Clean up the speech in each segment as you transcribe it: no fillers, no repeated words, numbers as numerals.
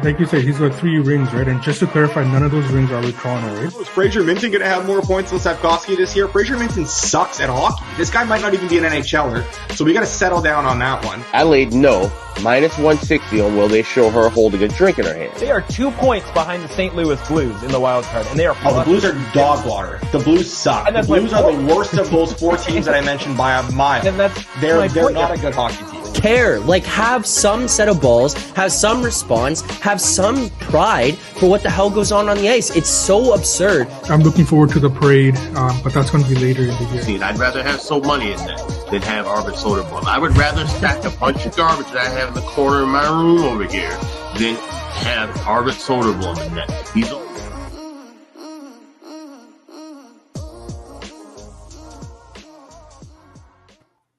like you said, he's got 3 rings, right? And just to clarify, none of those rings are with Toronto, right? Is Fraser Minton going to have more points than Slafkovsky this year? Fraser Minton sucks at hockey. This guy might not even be an NHLer, so we got to settle down on that one. Adelaide, no. Minus 160 on will they show her holding a drink in her hand. They are 2 points behind the St. Louis Blues in the wild card, and they are. Oh, the Blues are dog water. The Blues suck. The Blues are the worst of those 4 teams that I mentioned by a mile. And they're not a good hockey team. Care, like have some set of balls, have some response, have some pride for what the hell goes on the ice. It's so absurd. I'm looking forward to the parade, but that's going to be later in the year. I'd rather have so money in that than have Alber Soderblom. I would rather stack a bunch of garbage that I have in the corner of my room over here than have Alber Soderblom in that. He's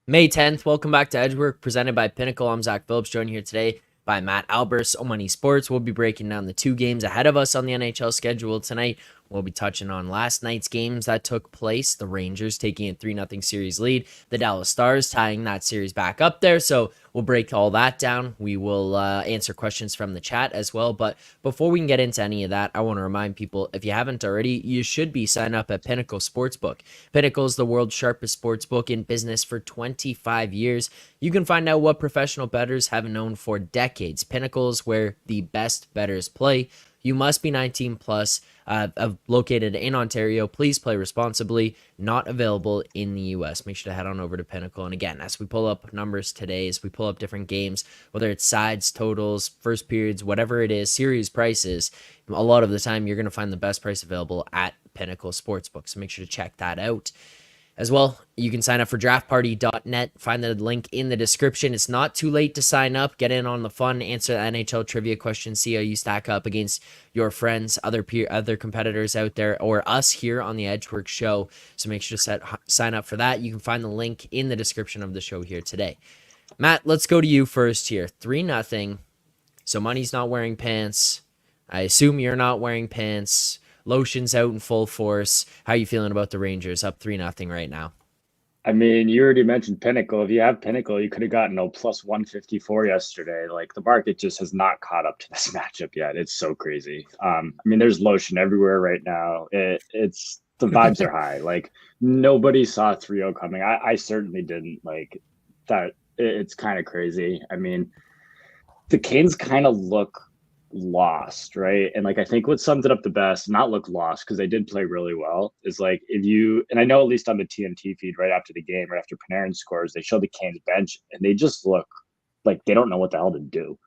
May 10th, welcome back to Edgework, presented by Pinnacle. I'm Zack Phillips, joined here today by Matt Alber. So Money Sports. We'll be breaking down the 2 games ahead of us on the NHL schedule tonight. We'll be touching on last night's games that took place. The Rangers taking a 3-0 series lead. The Dallas Stars tying that series back up there. So we'll break all that down. We will answer questions from the chat as well. But before we can get into any of that, I want to remind people, if you haven't already, you should be signed up at Pinnacle Sportsbook. Pinnacle is the world's sharpest sportsbook in business for 25 years. You can find out what professional bettors have known for decades. Pinnacle is where the best bettors play. You must be 19 plus, located in Ontario. Please play responsibly. Not available in the U.S. Make sure to head on over to Pinnacle. And again, as we pull up numbers today, as we pull up different games, whether it's sides, totals, first periods, whatever it is, series prices, a lot of the time you're going to find the best price available at Pinnacle Sportsbook. So make sure to check that out. As well, you can sign up for draftparty.net. Find the link in the description. It's not too late to sign up. Get in on the fun, answer the NHL trivia questions, see how you stack up against your friends, other competitors out there, or us here on the Edgework show. So make sure to sign up for that. You can find the link in the description of the show here today. Matt, let's go to you first here. 3-0. So Money's not wearing pants. I assume you're not wearing pants. Lotion's out in full force. How are you feeling about the Rangers up 3-0 right now? I mean, you already mentioned Pinnacle. If you have Pinnacle, you could have gotten a plus 154 yesterday. Like, the market just has not caught up to this matchup yet. It's so crazy. I mean, there's lotion everywhere right now. It's the vibes are high. Like, nobody saw 3-0 coming. I certainly didn't. Like, that. It's kind of crazy. I mean, the Canes kind of look lost, right? And like, I think what summed it up the best, not look lost, because they did play really well, is like, if you, and I know at least on the TNT feed right after the game, right after Panarin scores, they show the Canes bench and they just look like they don't know what the hell to do.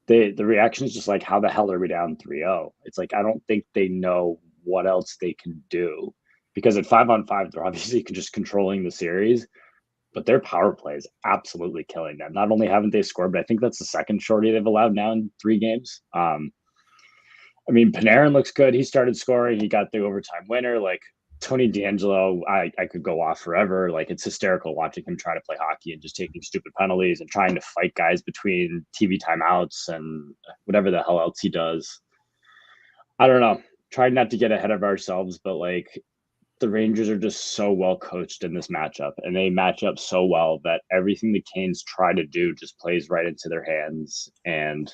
The reaction is just like, how the hell are we down 3-0? It's like, I don't think they know what else they can do, because at 5-on-5 they're obviously just controlling the series, but their power play is absolutely killing them. Not only haven't they scored, but I think that's the second shorty they've allowed now in 3 games. I mean, Panarin looks good. He started scoring. He got the overtime winner. Like, Tony DeAngelo, I could go off forever. Like, it's hysterical watching him try to play hockey and just taking stupid penalties and trying to fight guys between TV timeouts and whatever the hell else he does. I don't know. Trying not to get ahead of ourselves, but like, the Rangers are just so well coached in this matchup, and they match up so well that everything the Canes try to do just plays right into their hands. And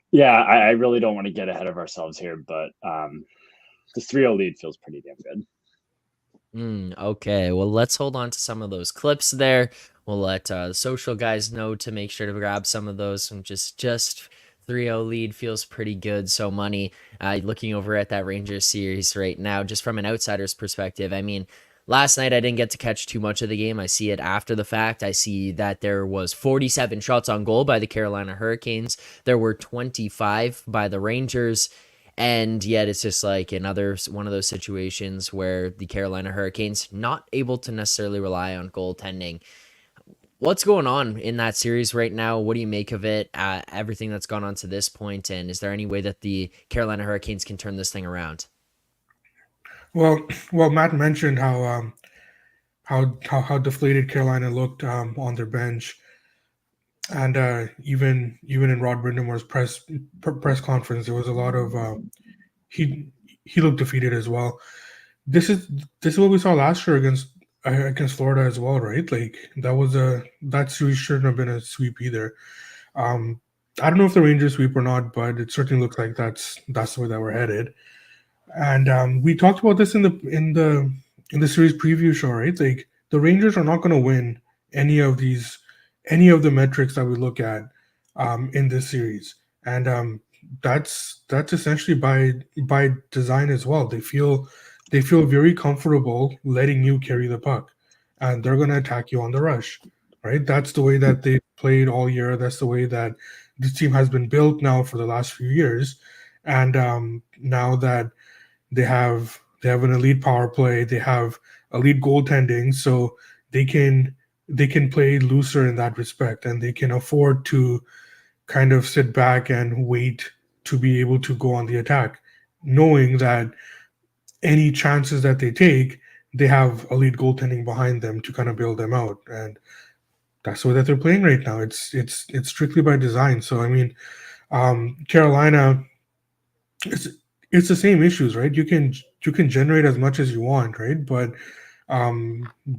yeah, I really don't want to get ahead of ourselves here, but the 3-0 lead feels pretty damn good. Okay, well, let's hold on to some of those clips there. We'll let the social guys know to make sure to grab some of those from just 3-0 lead feels pretty good. So Money, looking over at that Rangers series right now, just from an outsider's perspective, I mean, last night I didn't get to catch too much of the game. I see it after the fact. I see that there was 47 shots on goal by the Carolina Hurricanes. There were 25 by the Rangers. And yet it's just like another one of those situations where the Carolina Hurricanes not able to necessarily rely on goaltending. What's going on in that series right now? What do you make of it? Everything that's gone on to this point, and is there any way that the Carolina Hurricanes can turn this thing around? Well, Matt mentioned how deflated Carolina looked on their bench, and even in Rod Brindamore's press conference, there was a lot of he looked defeated as well. This is what we saw last year against Florida as well, right? Like, that series shouldn't have been a sweep either. I don't know if the Rangers sweep or not, but it certainly looks like that's the way that we're headed. And we talked about this in the series preview show, right? Like the Rangers are not going to win any of the metrics that we look at in this series, and that's essentially by design as well. They feel very comfortable letting you carry the puck, and they're going to attack you on the rush, right? That's the way that they played all year. That's the way that this team has been built now for the last few years, and now that they have an elite power play. They have elite goaltending, so they can play looser in that respect, and they can afford to kind of sit back and wait to be able to go on the attack, knowing that any chances that they take, they have elite goaltending behind them to kind of bail them out, and that's the way that they're playing right now. It's strictly by design. So I mean, Carolina. It's it's the same issues, right? You can generate as much as you want, right? But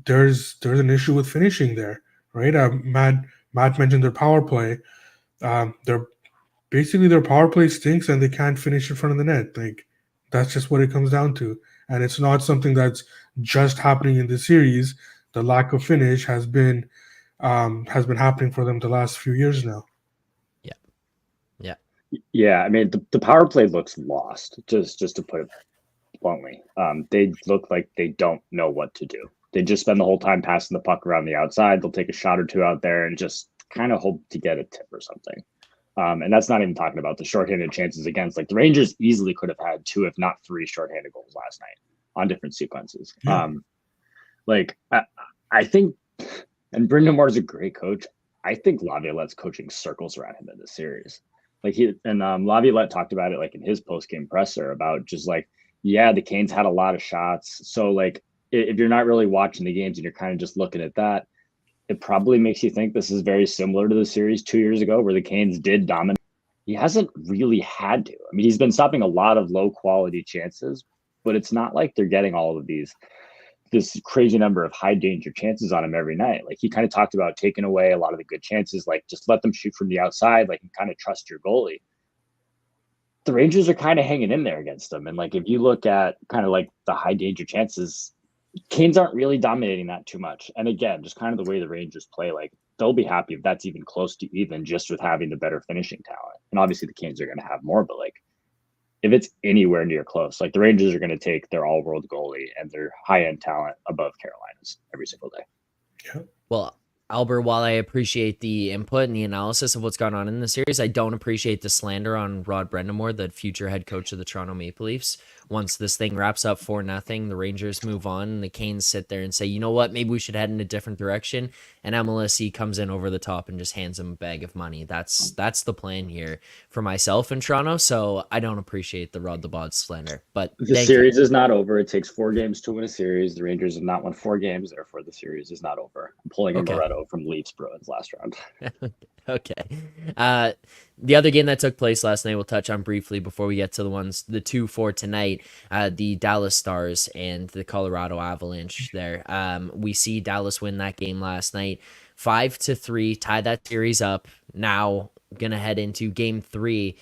there's an issue with finishing there, right? Matt mentioned their power play. Their basically their power play stinks, and they can't finish in front of the net. Like that's just what it comes down to, and it's not something that's just happening in the series. The lack of finish has been happening for them the last few years now. Yeah. Yeah. Yeah, I mean the power play looks lost. Just to put it bluntly, they look like they don't know what to do. They just spend the whole time passing the puck around the outside. They'll take a shot or two out there and just kind of hope to get a tip or something. And that's not even talking about the shorthanded chances against. Like the Rangers easily could have had 2, if not 3, shorthanded goals last night on different sequences. Yeah. I think, and Brendan Moore's a great coach. I think Laviolette's coaching circles around him in this series. Like Laviolette talked about it like in his post-game presser about just like, yeah, the Canes had a lot of shots. So like if you're not really watching the games and you're kind of just looking at that, it probably makes you think this is very similar to the series 2 years ago where the Canes did dominate. He hasn't really had to. I mean, he's been stopping a lot of low quality chances, but it's not like they're getting all of this crazy number of high danger chances on him every night. Like he kind of talked about taking away a lot of the good chances, like just let them shoot from the outside, like and kind of trust your goalie. The Rangers are kind of hanging in there against them. And like if you look at kind of like the high danger chances, Canes aren't really dominating that too much. And again, just kind of the way the Rangers play, like they'll be happy if that's even close to even just with having the better finishing talent. And obviously the Canes are going to have more, but like if it's anywhere near close, like the Rangers are going to take their all-world goalie and their high-end talent above Carolina's every single day. Yeah. Well, Alber, while I appreciate the input and the analysis of what's gone on in the series, I don't appreciate the slander on Rod Brind'Amour, the future head coach of the Toronto Maple Leafs. Once this thing wraps up 4-0, the Rangers move on, and the Canes sit there and say, you know what, maybe we should head in a different direction. And MLSE comes in over the top and just hands him a bag of money. That's the plan here for myself in Toronto, so I don't appreciate the Rod the Bod slander. But the series is not over. It takes 4 games to win a series. The Rangers have not won 4 games, therefore the series is not over. I'm pulling a Moretto from Leafs Bruins last round. Okay. The other game that took place last night, we'll touch on briefly before we get to the 2 for tonight, the Dallas Stars and the Colorado Avalanche there. We see Dallas win that game last night, 5-3, tie that series up. Now going to head into game 3.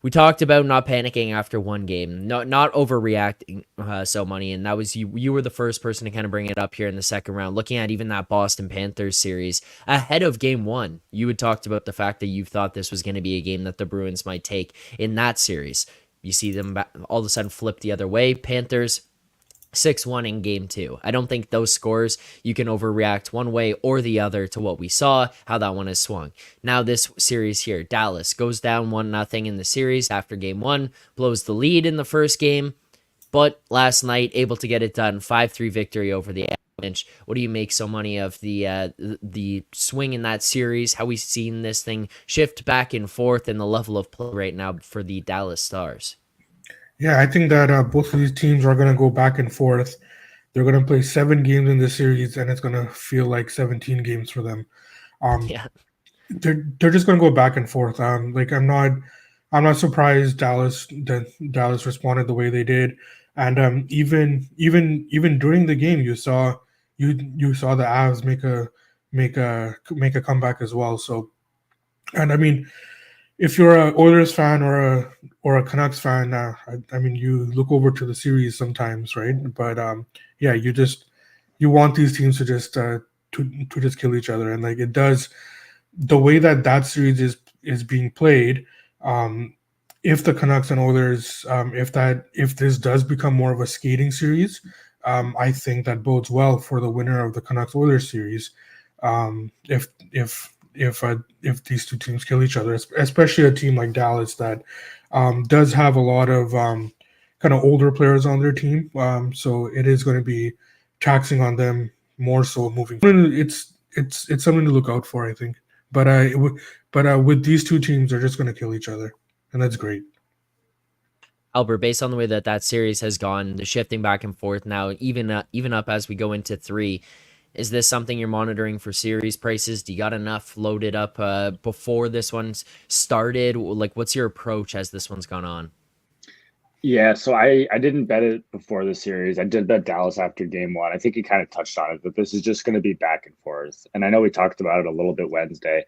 We talked about not panicking after one game, not overreacting so money, and that was you were the first person to kind of bring it up here in the second round. Looking at even that Boston Panthers series ahead of game 1, you had talked about the fact that you thought this was going to be a game that the Bruins might take in that series. You see them all of a sudden flip the other way. Panthers 6-1 in game 2. I don't think those scores, you can overreact one way or the other to what we saw, how that one has swung. Now this series here, Dallas goes down 1-0 in the series after game 1, blows the lead in the first game, but last night able to get it done, 5-3 victory over the Avalanche. What do you make so many of the swing in that series, how we've seen this thing shift back and forth and the level of play right now for the Dallas Stars? Yeah, I think that both of these teams are going to go back and forth. They're going to play 7 games in this series, and it's going to feel like 17 games for them. They're just going to go back and forth. I'm not surprised Dallas responded the way they did, and even during the game, you saw the Avs make a comeback as well. So, and I mean, if you're a Oilers fan or a Canucks fan, I mean, you look over to the series sometimes, right? But yeah, you want these teams to just kill each other, and like it does the way that series is being played. Um, if the Canucks and Oilers, if this does become more of a skating series, I think that bodes well for the winner of the Canucks Oilers series. If these two teams kill each other, especially a team like Dallas that does have a lot of kind of older players on their team, so it is going to be taxing on them more so moving. It's something to look out for, I think. But with these two teams, they're just going to kill each other, and that's great. Albert, based on the way that series has gone, the shifting back and forth now, even up as we go into 3, is this something you're monitoring for series prices? Do you got enough loaded up before this one's started? Like, what's your approach as this one's gone on? Yeah, so I didn't bet it before the series. I did bet Dallas after game 1. I think you kind of touched on it, but this is just going to be back and forth. And I know we talked about it a little bit Wednesday.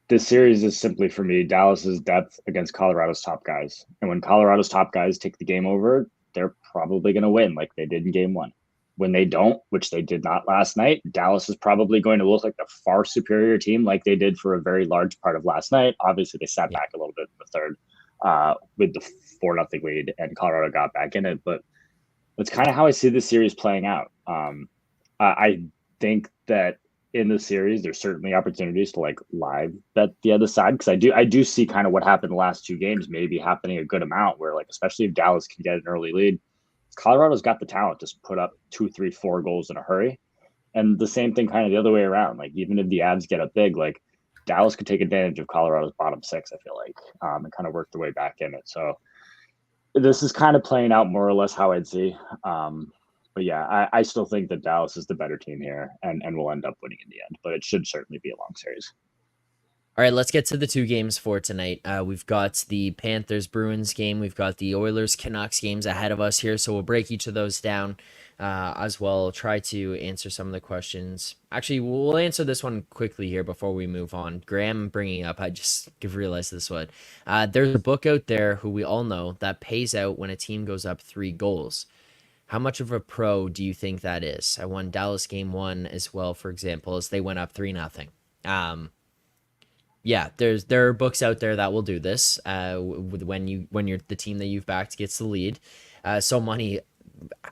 This series is simply for me Dallas's depth against Colorado's top guys. And when Colorado's top guys take the game over, they're probably going to win like they did in game 1. When they don't, which they did not last night, Dallas is probably going to look like the far superior team like they did for a very large part of last night. Obviously, they sat back a little bit in the third with the 4-0 lead, and Colorado got back in it. But that's kind of how I see the series playing out. I think that in the series, there's certainly opportunities to like live bet the other side, because I do see kind of what happened the last 2 games maybe happening a good amount, where like especially if Dallas can get an early lead, Colorado's got the talent to put up 2, 3, 4 goals in a hurry. And the same thing kind of the other way around. Like even if the Avs get up big, like Dallas could take advantage of Colorado's bottom 6, I feel like, and kind of work their way back in it. So this is kind of playing out more or less how I'd see. But yeah, I still think that Dallas is the better team here and will end up winning in the end. But it should certainly be a long series. All right, let's get to the 2 games for tonight. We've got the Panthers-Bruins game. We've got the Oilers-Canucks games ahead of us here, so we'll break each of those down as well. Try to answer some of the questions. Actually, we'll answer this one quickly here before we move on. Graham bringing up, I just realized this one. There's a book out there who we all know that pays out when a team goes up 3 goals. How much of a pro do you think that is? I won Dallas game 1 as well, for example, as they went up 3-0. Yeah, there are books out there that will do this. When you're the team that you've backed gets the lead. So money.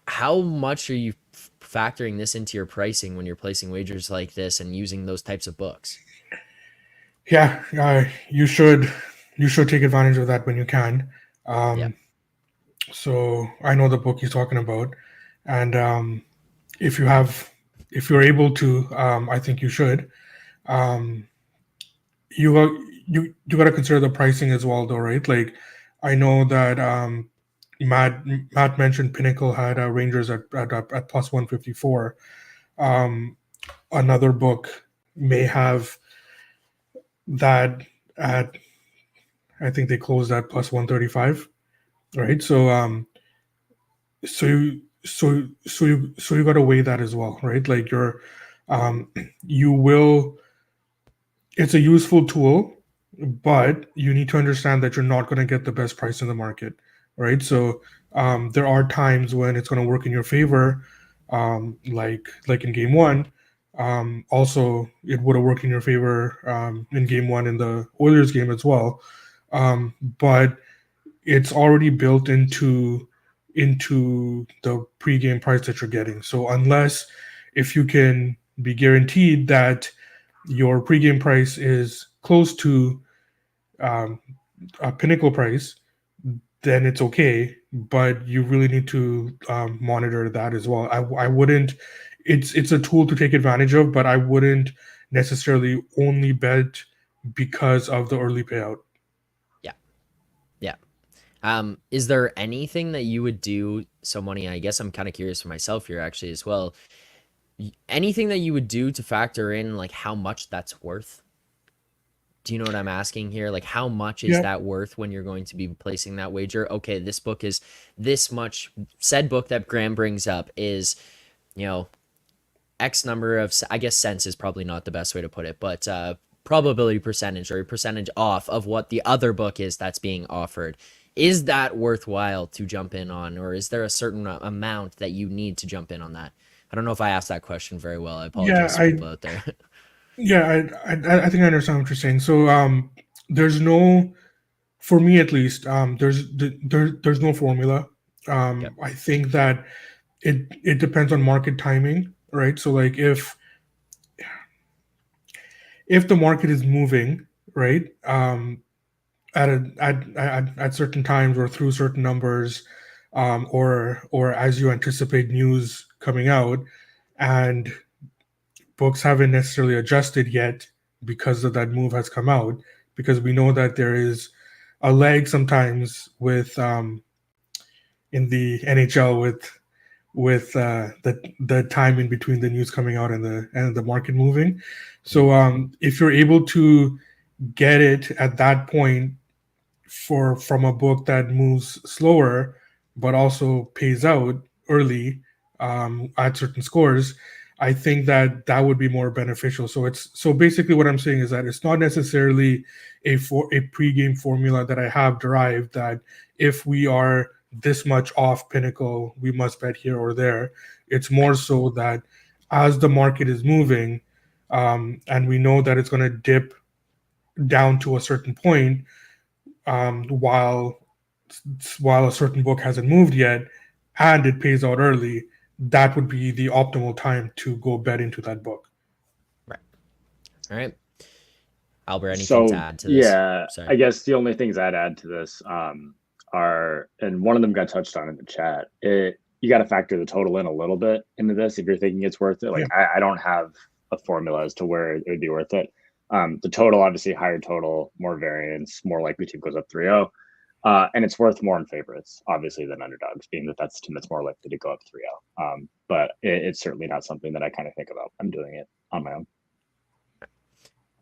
How much are you factoring this into your pricing when you're placing wagers like this and using those types of books? Yeah, you should take advantage of that when you can. Yeah. So I know the book he's talking about, and if you're able to, I think you should. You got to consider the pricing as well, though, right? Like I know that Matt mentioned Pinnacle had Rangers at plus 154. Another book may have that at, I think they closed at plus 135, right? So you got to weigh that as well, right? Like it's a useful tool, but you need to understand that you're not going to get the best price in the market, right? So there are times when it's going to work in your favor, like in game 1. Also, it would have worked in your favor in game 1 in the Oilers game as well, but it's already built into the pregame price that you're getting. So if you can be guaranteed that your pregame price is close to a Pinnacle price, then it's okay. But you really need to monitor that as well. I wouldn't. It's a tool to take advantage of, but I wouldn't necessarily only bet because of the early payout. Yeah. Is there anything that you would do? So money, I guess I'm kind of curious for myself here actually as well. Anything that you would do to factor in like how much that's worth? Do you know what I'm asking here? Like how much is that worth when you're going to be placing that wager? Okay, this book is this much. Said book that Graham brings up is, X number of, I guess cents is probably not the best way to put it, but probability percentage or a percentage off of what the other book is that's being offered. Is that worthwhile to jump in on, or is there a certain amount that you need to jump in on that? I don't know if I asked that question very well. I apologize to people out there. I think I understand what you're saying. So there's no, for me at least, there's no formula. Yep. I think that it depends on market timing, right? So like if the market is moving, right, at certain times or through certain numbers, or as you anticipate news coming out, and books haven't necessarily adjusted yet because of that move has come out, because we know that there is a lag sometimes with in the NHL with the time in between the news coming out and the market moving. So if you're able to get it at that point from a book that moves slower but also pays out early at certain scores, I think that would be more beneficial. So basically what I'm saying is that it's not necessarily a pregame formula that I have derived that if we are this much off Pinnacle, we must bet here or there. It's more so that as the market is moving, and we know that it's going to dip down to a certain point, while a certain book hasn't moved yet, and it pays out early, that would be the optimal time to go bet into that book. Right. All right. Albert, anything to add to this? Yeah, I guess the only things I'd add to this are, and one of them got touched on in the chat, you got to factor the total in a little bit into this if you're thinking it's worth it. Like, yeah. I don't have a formula as to where it would be worth it. The total, obviously, higher total, more variance, more likely team goes up 3-0. And it's worth more in favorites, obviously, than underdogs, being that that's the team that's more likely to go up 3-0. But it's certainly not something that I kind of think about. I'm doing it on my own.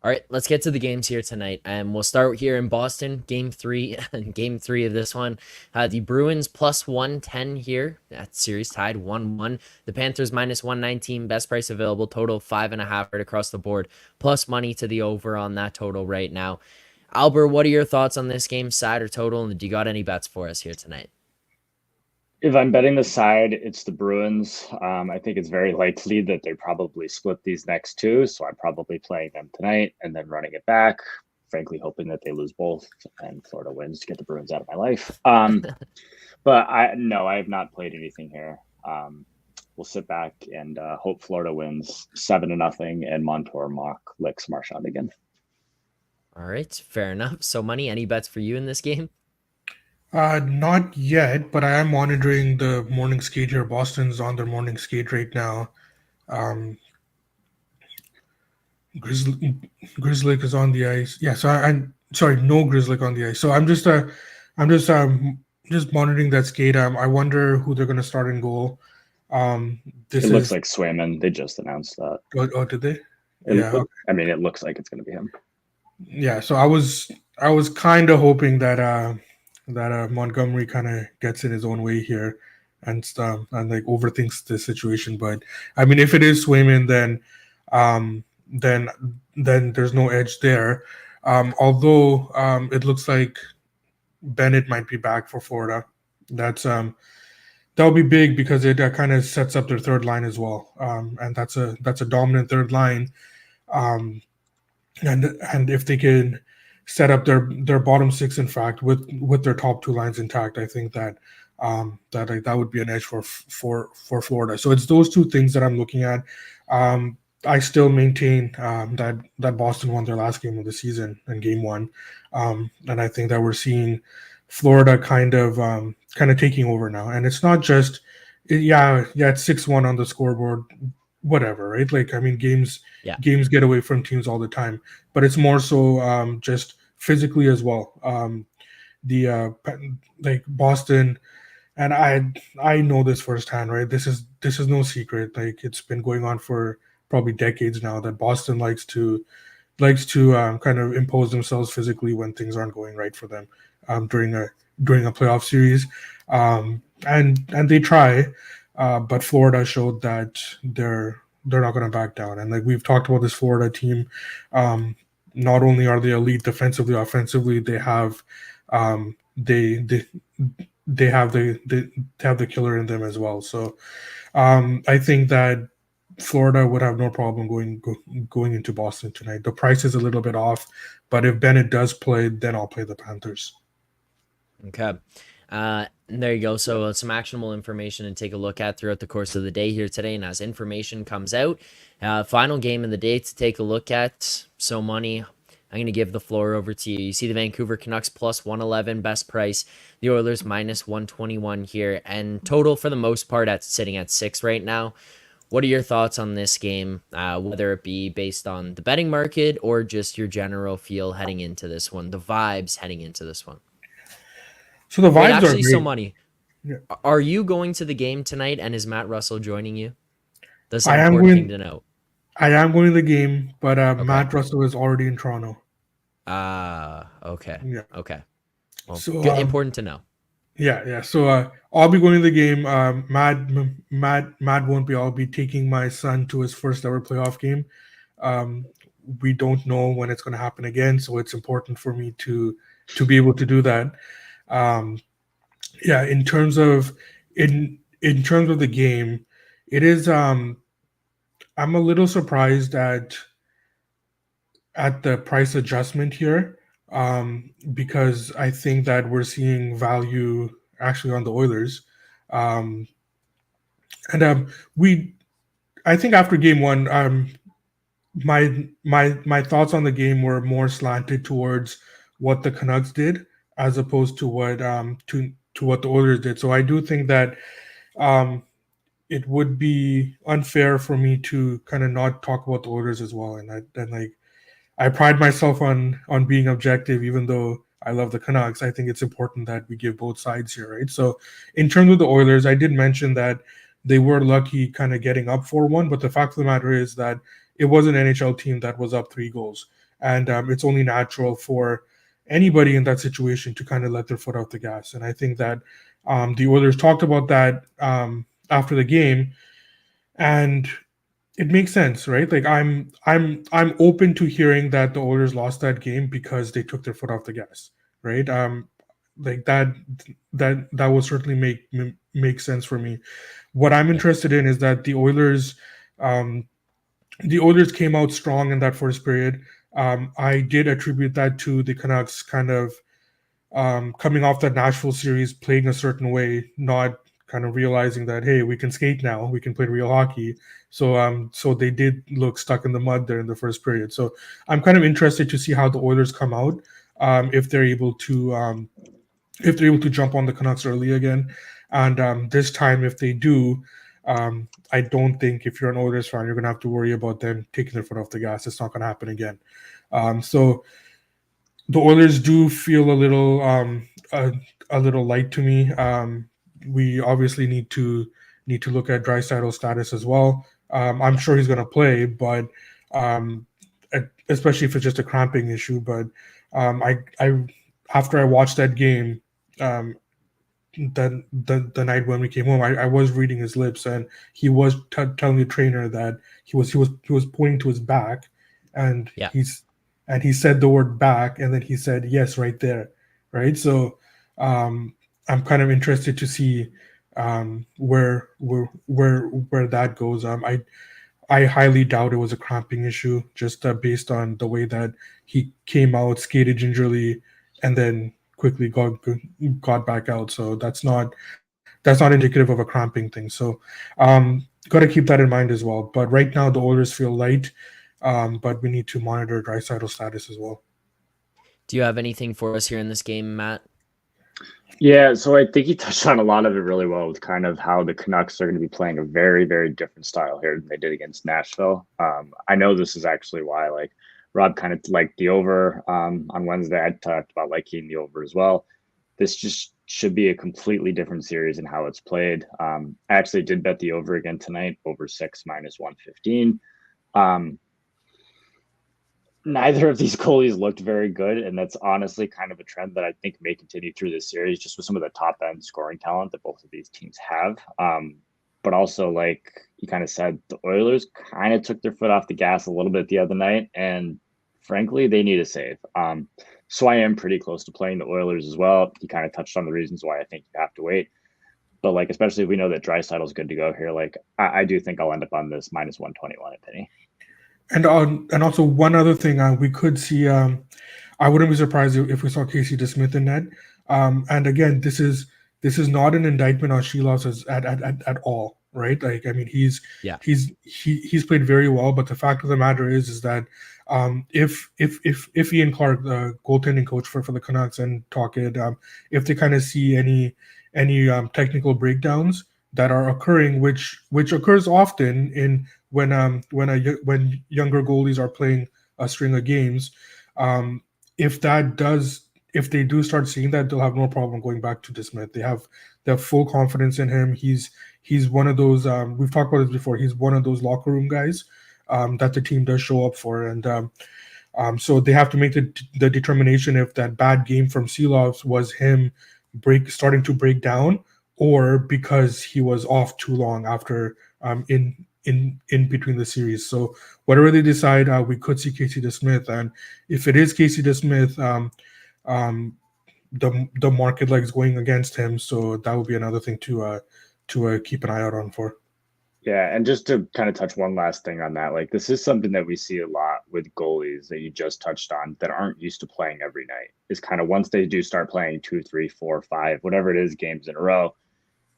All right, let's get to the games here tonight. And we'll start here in Boston, game 3. Game 3 of this one. The Bruins plus 110 here. That series tied 1-1. The Panthers minus 119. Best price available. Total 5.5 right across the board. Plus money to the over on that total right now. Alber, what are your thoughts on this game, side or total? And do you got any bets for us here tonight? If I'm betting the side, it's the Bruins. I think it's very likely that they probably split these next two. So I'm probably playing them tonight and then running it back, frankly, hoping that they lose both and Florida wins to get the Bruins out of my life. But I have not played anything here. We'll sit back and hope Florida wins 7-0 and Montour licks Marchand again. All right, fair enough. So, Money, any bets for you in this game? Not yet, but I am monitoring the morning skate here. Boston's on their morning skate right now. Grizzly is on the ice. Yeah, so I'm sorry, no Grizzly on the ice. So I'm just monitoring that skate. I wonder who they're going to start in goal. It looks like Swayman. They just announced that. Oh, did they? I mean, it looks like it's going to be him. Yeah, so I was kind of hoping that Montgomery kind of gets in his own way here and stuff and like overthinks the situation. But I mean, if it is Swayman, then there's no edge there. Although it looks like Bennett might be back for Florida. That'll be big because it kind of sets up their third line as well. And that's a dominant third line. And if they can set up their bottom six, in fact, with their top two lines intact, I think that would be an edge for Florida. So it's those two things that I'm looking at. I still maintain that Boston won their last game of the season in game 1, and I think that we're seeing Florida kind of taking over now. And it's not just it's 6-1 on the scoreboard, whatever, right? Like, I mean, games get away from teams all the time, but it's more so just physically as well. Like Boston, and I know this firsthand, right? This is no secret. Like, it's been going on for probably decades now that Boston likes to kind of impose themselves physically when things aren't going right for them during a playoff series, and they try, but Florida showed that they're not going to back down. And like we've talked about this Florida team not only are they elite defensively, offensively, they have they have they have the killer in them as well. So I think that Florida would have no problem going into Boston tonight. The price is a little bit off, but if Bennett does play, then I'll play the Panthers. Okay. There you go. So some actionable information to take a look at throughout the course of the day here today. And as information comes out, final game of the day to take a look at. So money, I'm going to give the floor over to you. You see the Vancouver Canucks plus 111 best price, the Oilers minus 121 here, and total for the most part at sitting at 6 right now. What are your thoughts on this game, whether it be based on the betting market or just your general feel heading into this one, the vibes heading into this one? So the vibes Wait, are actually, great. so money. Yeah. Are you going to the game tonight, and is Matt Russell joining you? That's I an am important thing going. to know. I am going to the game, but Okay. Matt Russell is already in Toronto. Okay. Yeah. Okay. Well, So good, important to know. yeah. So I'll be going to the game. Matt won't be. I'll be taking my son to his first ever playoff game. We don't know when it's going to happen again, so it's important for me to be able to do that. Yeah, in terms of the game, it is. I'm a little surprised at the price adjustment here, because I think that we're seeing value actually on the Oilers, and I think after game one, my thoughts on the game were more slanted towards what the Canucks did as opposed to what what the Oilers did. So I do think that um, it would be unfair for me to kind of not talk about the Oilers as well. And I pride myself on being objective, even though I love the Canucks. I think it's important that we give both sides here, right? So in terms of the Oilers, I did mention that they were lucky kind of getting up 4-1, but the fact of the matter is that it was an NHL team that was up 3 goals. And it's only natural for anybody in that situation to kind of let their foot off the gas. And I think that the Oilers talked about that after the game, and it makes sense, right? Like I'm open to hearing that the Oilers lost that game because they took their foot off the gas, right? Like that will certainly make sense for me. What I'm interested in is that the Oilers came out strong in that first period. I did attribute that to the Canucks kind of coming off that Nashville series, playing a certain way, not kind of realizing that, hey, we can skate now, we can play real hockey. So they did look stuck in the mud there in the first period. So I'm kind of interested to see how the Oilers come out, if they're able to jump on the Canucks early again. And this time, if they do, I don't think if you're an Oilers fan, you're going to have to worry about them taking their foot off the gas. It's not going to happen again. So the Oilers do feel a little light to me. We obviously need to look at Draisaitl's status as well. I'm sure he's going to play, but especially if it's just a cramping issue. But I after I watched that game, the night when we came home, I was reading his lips, and he was telling the trainer that he was pointing to his back, and Yeah. he said the word back, and then he said yes right there, right? So I'm kind of interested to see where that goes. I highly doubt it was a cramping issue, just based on the way that he came out, skated gingerly, and then quickly got back out. So that's not indicative of a cramping thing. So got to keep that in mind as well. But right now the Oilers feel light, but we need to monitor Draisaitl's status as well. Do you have anything for us here in this game, Matt? Yeah, so I think he touched on a lot of it really well with kind of how the Canucks are going to be playing a very, very different style here than they did against Nashville. I know this is actually why, like, Rob kind of liked the over on Wednesday. I talked about liking the over as well. This just should be a completely different series in how it's played. I actually did bet the over again tonight, over 6 minus 115. Neither of these goalies looked very good, and that's honestly kind of a trend that I think may continue through this series, just with some of the top end scoring talent that both of these teams have. But also, like you kind of said, the Oilers kind of took their foot off the gas a little bit the other night, and frankly, they need a save. So I am pretty close to playing the Oilers as well. You kind of touched on the reasons why I think you have to wait. But like, especially if we know that Draisaitl's good to go here, like I do think I'll end up on this minus 121 at Penny. And also one other thing, we could see. I wouldn't be surprised if we saw Casey DeSmith in net. And again, this is not an indictment on Sheelos at all, right? Like, I mean, he's played very well, but the fact of the matter is that if Ian Clark, the goaltending coach for the Canucks, and Talkit, if they kind of see any technical breakdowns that are occurring, which occurs often in when younger goalies are playing a string of games, if they do start seeing that, they'll have no problem going back to DeSmith. They have full confidence in him. He's one of those, we've talked about this before, he's one of those locker room guys that the team does show up for, and so they have to make the determination if that bad game from Seelovs was him starting to break down, or because he was off too long after in between the series. So whatever they decide, we could see Casey DeSmith, and if it is Casey DeSmith, the market likes going against him, so that would be another thing to keep an eye out on for. Yeah, and just to kind of touch one last thing on that, like this is something that we see a lot with goalies that you just touched on that aren't used to playing every night. Is kind of once they do start playing 2, 3, 4, 5, whatever it is, games in a row,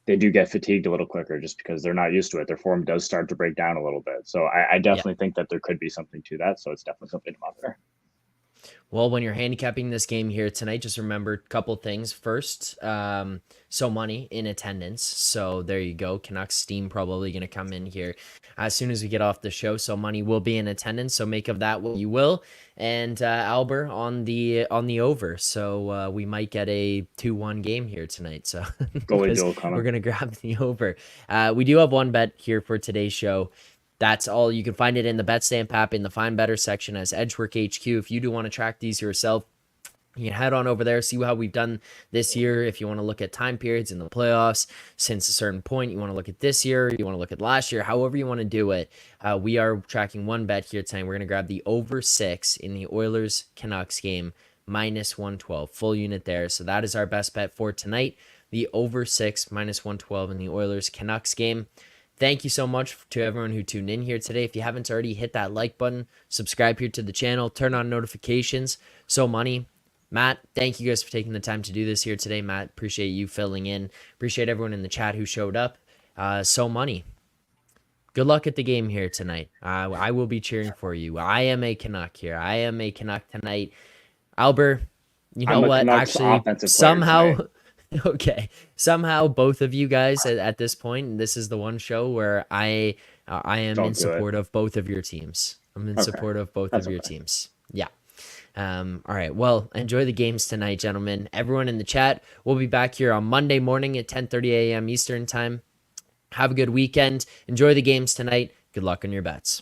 they do get fatigued a little quicker just because they're not used to it. Their form does start to break down a little bit. So I definitely think that there could be something to that. So it's definitely something to monitor. Well, when you're handicapping this game here tonight, just remember a couple things. First, so money in attendance. So there you go. Canucks Steam probably going to come in here as soon as we get off the show. So money will be in attendance. So make of that what you will. And Alber on the over. So we might get a 2-1 game here tonight. So we're going to grab the over. We do have one bet here for today's show. That's all. You can find it in the BetStamp app in the Find Better section as Edgework HQ. If you do want to track these yourself, you can head on over there, see how we've done this year. If you want to look at time periods in the playoffs since a certain point, you want to look at this year, you want to look at last year, however you want to do it. We are tracking one bet here tonight. We're going to grab the over 6 in the Oilers-Canucks game, minus 112, full unit there. So that is our best bet for tonight, the over 6, minus 112 in the Oilers-Canucks game. Thank you so much to everyone who tuned in here today. If you haven't already, hit that like button, subscribe here to the channel, turn on notifications. So money. Matt, thank you guys for taking the time to do this here today. Matt, appreciate you filling in. Appreciate everyone in the chat who showed up. So money. Good luck at the game here tonight. I will be cheering for you. I am a Canuck here. I am a Canuck tonight. Alber, you know what? Actually, somehow... Okay, somehow both of you guys at this point, and this is the one show where I am in support of both of your teams. I'm in support of both of your teams. Yeah. All right. Well, enjoy the games tonight, gentlemen. Everyone in the chat, we'll be back here on Monday morning at 10:30 a.m. Eastern time. Have a good weekend. Enjoy the games tonight. Good luck on your bets.